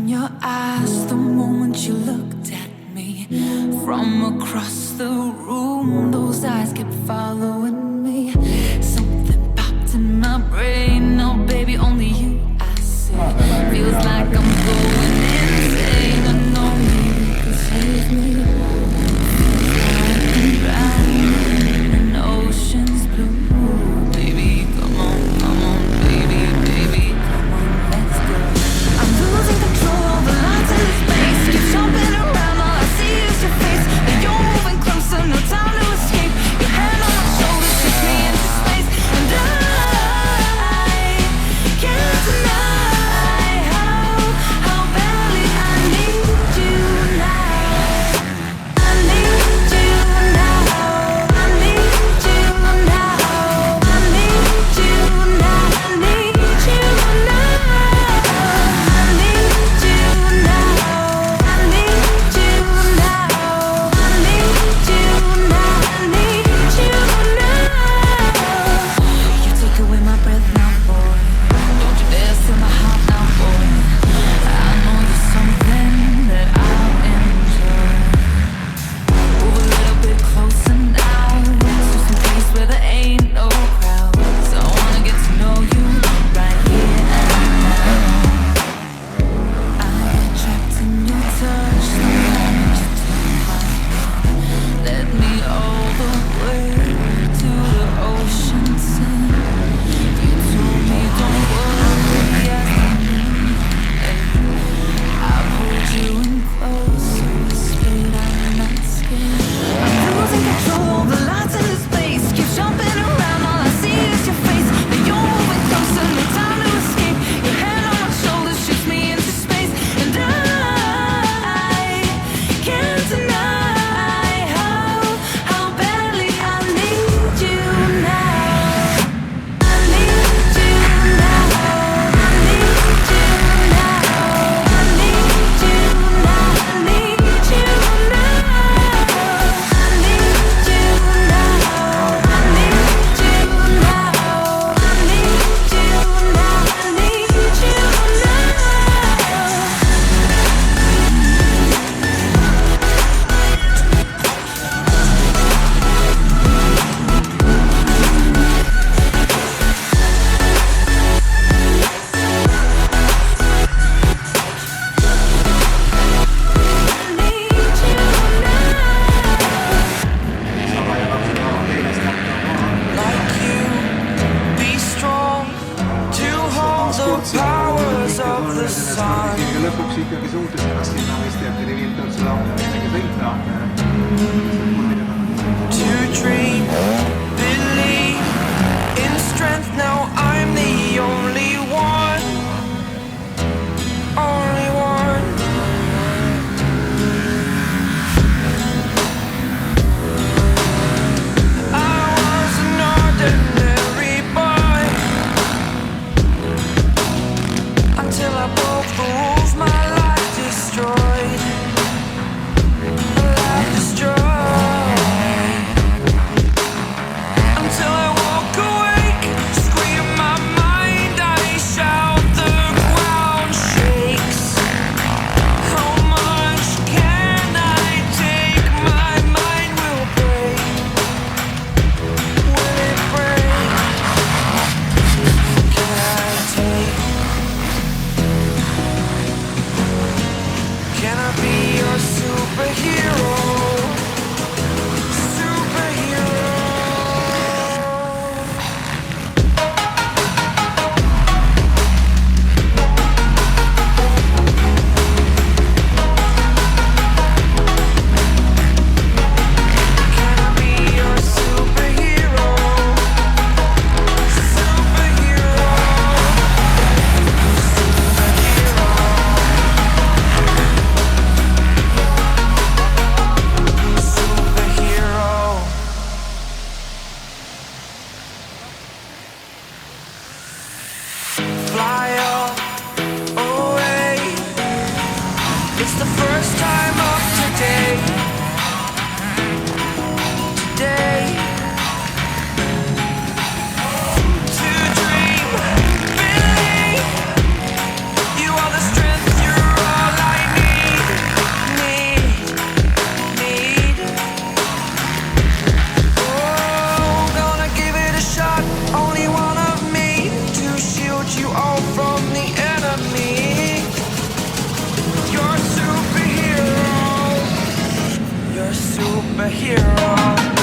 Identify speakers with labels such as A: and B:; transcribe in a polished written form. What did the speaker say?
A: in your eyes the moment you looked at me. From across the room, those eyes kept following me. Something popped in my brain. No, baby, only you I see. Feels like I'm going insane. I know you can save me. Feels like I'm drowning in an ocean's blue. Baby, come on, baby, baby, come on, let's go. I'm losing control of the lights in space. Keep jumping around, all I see is your face. And you're moving closer, no time to escape. Your hand on my shoulder takes me into space. And I
B: hero.